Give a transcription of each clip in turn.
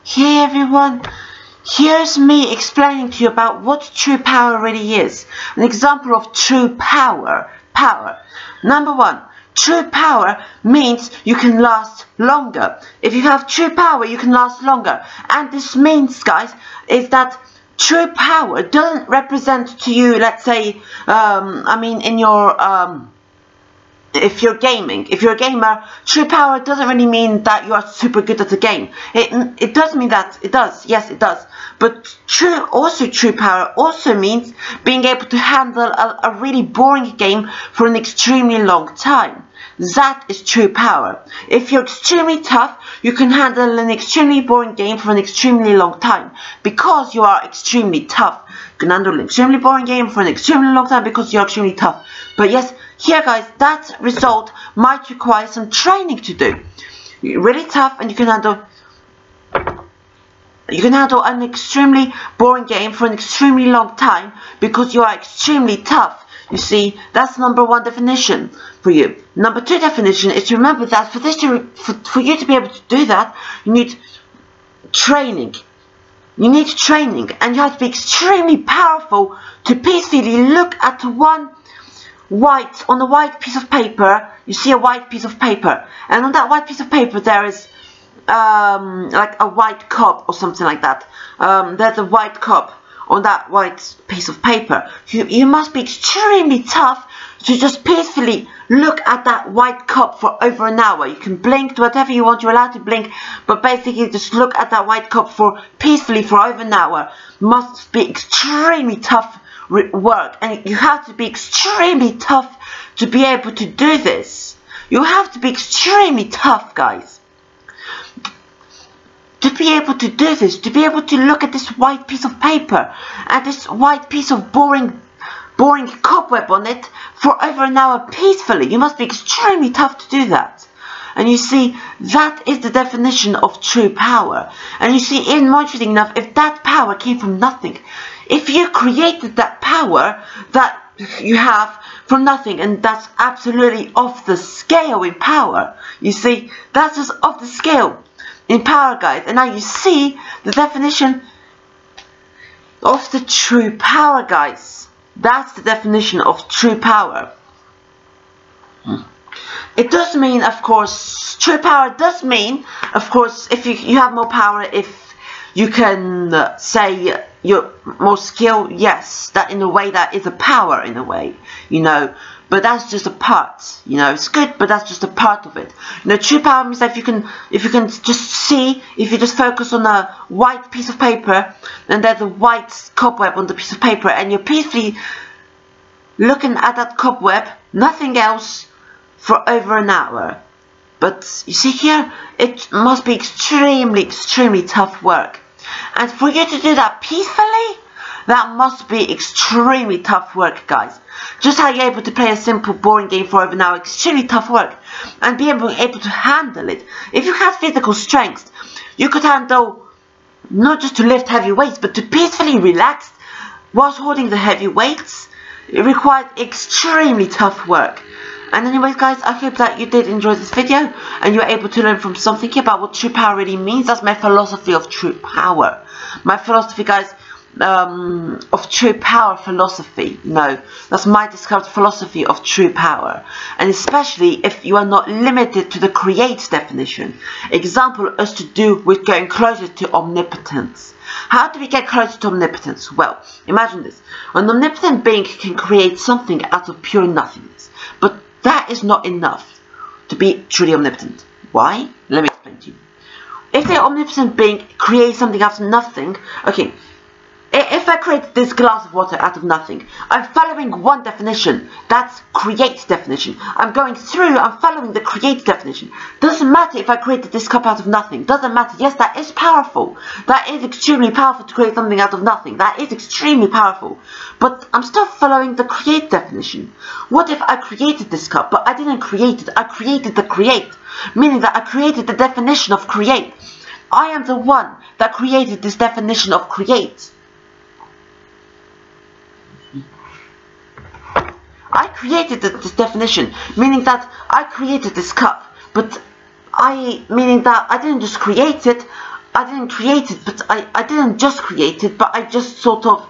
Hey everyone, here's me explaining to you about what true power really is. An example of true power. Number one, true power means you can last longer. If you have true power, you can last longer. And this means, guys, is that true power doesn't represent to you, let's say, in your if you're gaming, if you're a gamer, true power doesn't really mean that you are super good at the game. It does mean that, it does, yes it does. But true power also means being able to handle a really boring game for an extremely long time. That is true power. If you're extremely tough, you can handle an extremely boring game for an extremely long time. Because you are extremely tough. You can handle an extremely boring game for an extremely long time because you're extremely tough. But yes, here guys, that result might require some training to do. You're really tough and you can handle an extremely boring game for an extremely long time because you are extremely tough. You see, that's number one definition for you. Number two definition is to remember that for you to be able to do that, you need training. You need training, and you have to be extremely powerful to peacefully look at on a white piece of paper. You see a white piece of paper, and on that white piece of paper there is like a white cup or something like that. There's a white cup on that white piece of paper. You must be extremely tough to just peacefully look at that white cup for over an hour. You can blink, do whatever you want, you're allowed to blink, but basically just look at that white cup peacefully for over an hour. Must be extremely tough work, and you have to be extremely tough to be able to do this. You have to be extremely tough, guys, to be able to do this, to be able to look at this white piece of paper and this white piece of boring cobweb on it for over an hour peacefully. You must be extremely tough to do that. And you see, that is the definition of true power. And you see, even more interesting enough, if that power came from nothing, if you created that power that you have from nothing, and that's absolutely off the scale in power. You see, that's just off the scale in power, guys. And now you see the definition of the true power, guys. That's the definition of true power. It does mean, of course, true power does mean, of course, if you have more power, if you can say you're more skilled, yes, that in a way that is a power in a way, you know. But that's just a part, you know. It's good, but that's just a part of it. You know, true power means that if you can just see, if you just focus on a white piece of paper, and there's a white cobweb on the piece of paper, and you're peacefully looking at that cobweb, nothing else, for over an hour. But you see here, it must be extremely tough work. And for you to do that peacefully, that must be extremely tough work, guys. Just how you're able to play a simple boring game for over an hour, extremely tough work, and be able to handle it. If you had physical strength, you could handle not just to lift heavy weights, but to peacefully relax whilst holding the heavy weights. It required extremely tough work. And anyways, guys, I hope that you did enjoy this video and you were able to learn from something about what true power really means. That's my philosophy of true power. My philosophy, guys, of true power philosophy. No, that's my discovered philosophy of true power. And especially if you are not limited to the create definition. Example is to do with going closer to omnipotence. How do we get closer to omnipotence? Well, imagine this. An omnipotent being can create something out of pure nothingness. But that is not enough to be truly omnipotent. Why? Let me explain to you. If the omnipotent being creates something out of nothing, okay, if I create this glass of water out of nothing, I'm following one definition. That's create definition. I'm following the create definition. Doesn't matter if I created this cup out of nothing. Doesn't matter. Yes, that is powerful. That is extremely powerful to create something out of nothing. That is extremely powerful. But I'm still following the create definition. What if I created this cup, but I didn't create it? I created the create. Meaning that I created the definition of create. I am the one that created this definition of create. I created this definition, meaning that I created this cup, but meaning that I didn't just create it, I didn't create it, but I didn't just create it, but I just sort of,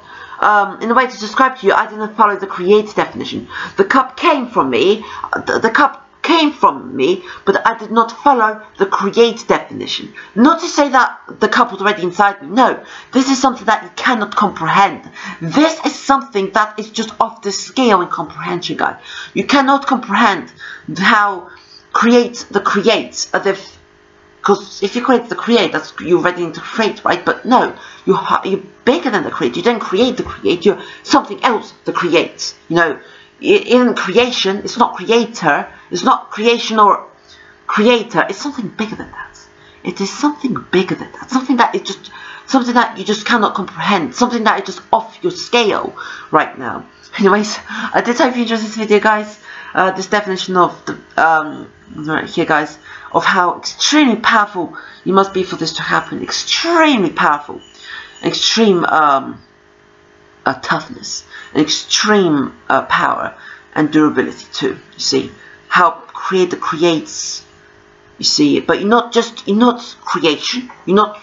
in a way to describe to you, I didn't follow the create definition. The cup came from me, the cup came from me, but I did not follow the create definition. Not to say that the cup was already inside me. No, this is something that you cannot comprehend. This is something that is just off the scale in comprehension, guys. You cannot comprehend how create the creates, as if, because if you create the create, that's you're ready to create, right? But no, you're bigger than the create. You don't create the create. You're something else that creates. You know, in creation, it's not creator. It's not creation or creator. It's something bigger than that. It is something bigger than that. Something that is just something that you just cannot comprehend. Something that is just off your scale right now. Anyways, I did hope you enjoyed this video, guys. This definition of the right here, guys, of how extremely powerful you must be for this to happen. Extremely powerful, extreme toughness, and extreme power and durability too. You see how creator creates. You see, but you're not creation. You're not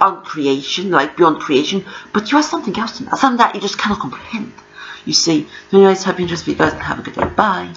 uncreation, like beyond creation, but you are something else, something that you just cannot comprehend. You see. So anyways, hope you enjoyed this video, guys, and have a good day. Bye.